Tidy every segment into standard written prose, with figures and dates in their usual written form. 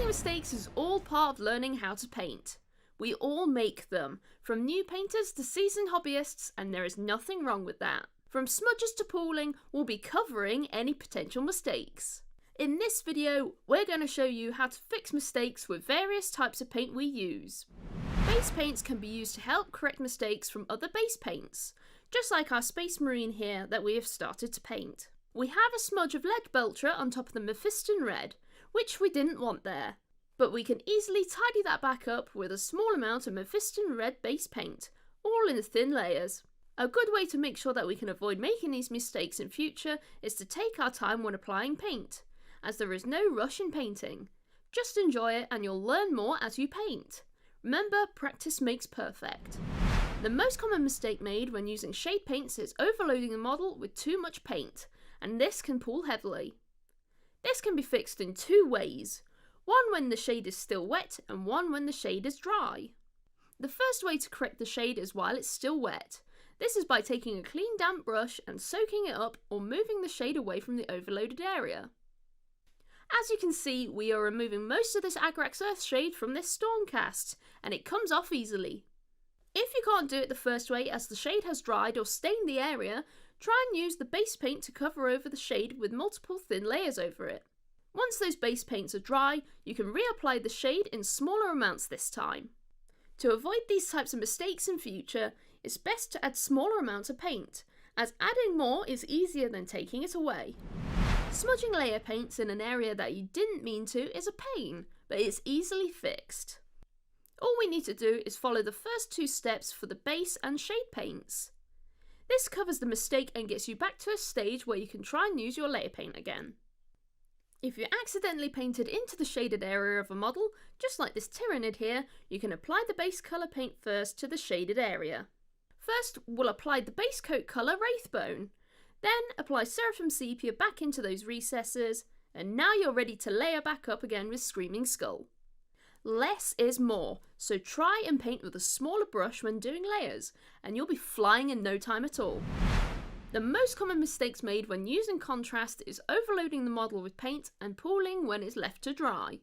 Making mistakes is all part of learning how to paint. We all make them, from new painters to seasoned hobbyists, and there is nothing wrong with that. From smudges to pooling, we'll be covering any potential mistakes. In this video, we're going to show you how to fix mistakes with various types of paint we use. Base paints can be used to help correct mistakes from other base paints, just like our Space Marine here that we have started to paint. We have a smudge of lead belcher on top of the Mephiston red, which we didn't want there, but we can easily tidy that back up with a small amount of Mephiston red base paint, all in thin layers. A good way to make sure that we can avoid making these mistakes in future is to take our time when applying paint, as there is no rush in painting. Just enjoy it and you'll learn more as you paint. Remember, practice makes perfect. The most common mistake made when using shade paints is overloading the model with too much paint, and this can pool heavily. This can be fixed in two ways, one when the shade is still wet and one when the shade is dry. The first way to correct the shade is while it's still wet. This is by taking a clean damp brush and soaking it up or moving the shade away from the overloaded area. As you can see, we are removing most of this Agrax Earth shade from this Stormcast, and it comes off easily. If you can't do it the first way as the shade has dried or stained the area, try and use the base paint to cover over the shade with multiple thin layers over it. Once those base paints are dry, you can reapply the shade in smaller amounts this time. To avoid these types of mistakes in future, it's best to add smaller amounts of paint, as adding more is easier than taking it away. Smudging layer paints in an area that you didn't mean to is a pain, but it's easily fixed. All we need to do is follow the first two steps for the base and shade paints. This covers the mistake and gets you back to a stage where you can try and use your layer paint again. If you accidentally painted into the shaded area of a model, just like this Tyrannid here, you can apply the base colour paint first to the shaded area. First, we'll apply the base coat colour Wraithbone. Then apply Seraphim Sepia back into those recesses, and now you're ready to layer back up again with Screaming Skull. Less is more, so try and paint with a smaller brush when doing layers, and you'll be flying in no time at all. The most common mistakes made when using contrast is overloading the model with paint and pooling when it's left to dry.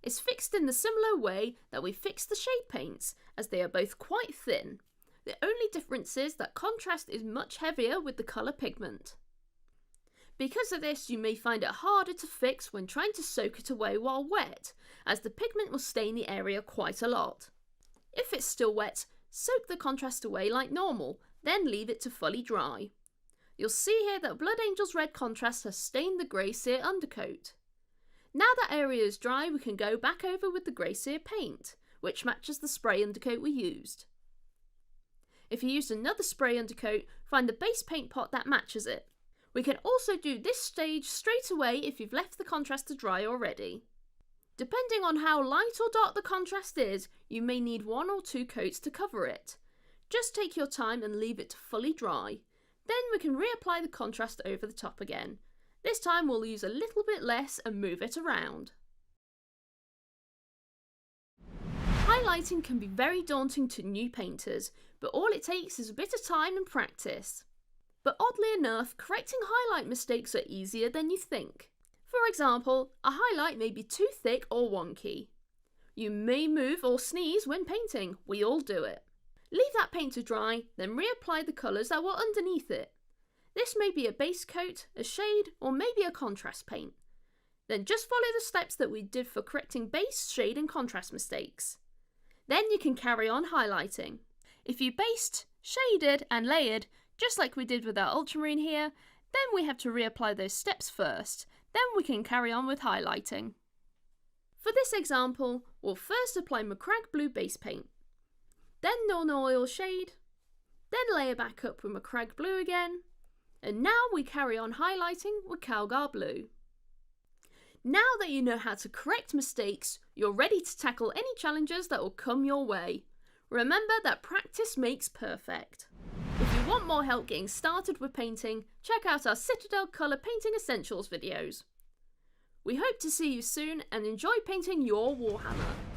It's fixed in the similar way that we fixed the shade paints, as they are both quite thin. The only difference is that contrast is much heavier with the colour pigment. Because of this, you may find it harder to fix when trying to soak it away while wet, as the pigment will stain the area quite a lot. If it's still wet, soak the contrast away like normal, then leave it to fully dry. You'll see here that Blood Angel's red contrast has stained the grey sear undercoat. Now that area is dry, we can go back over with the grey sear paint, which matches the spray undercoat we used. If you used another spray undercoat, find the base paint pot that matches it. We can also do this stage straight away if you've left the contrast to dry already. Depending on how light or dark the contrast is, you may need one or two coats to cover it. Just take your time and leave it to fully dry. Then we can reapply the contrast over the top again. This time we'll use a little bit less and move it around. Highlighting can be very daunting to new painters, but all it takes is a bit of time and practice. But oddly enough, correcting highlight mistakes are easier than you think. For example, a highlight may be too thick or wonky. You may move or sneeze when painting, we all do it. Leave that paint to dry, then reapply the colours that were underneath it. This may be a base coat, a shade, or maybe a contrast paint. Then just follow the steps that we did for correcting base, shade and contrast mistakes. Then you can carry on highlighting. If you based, shaded and layered, just like we did with our Ultramarine here, then we have to reapply those steps first, then we can carry on with highlighting. For this example, we'll first apply Macragge Blue base paint, then Northern Oil shade, then layer back up with Macragge Blue again, and now we carry on highlighting with Calgar Blue. Now that you know how to correct mistakes, you're ready to tackle any challenges that will come your way. Remember that practice makes perfect. If you want more help getting started with painting, check out our Citadel Colour Painting Essentials videos. We hope to see you soon and enjoy painting your Warhammer.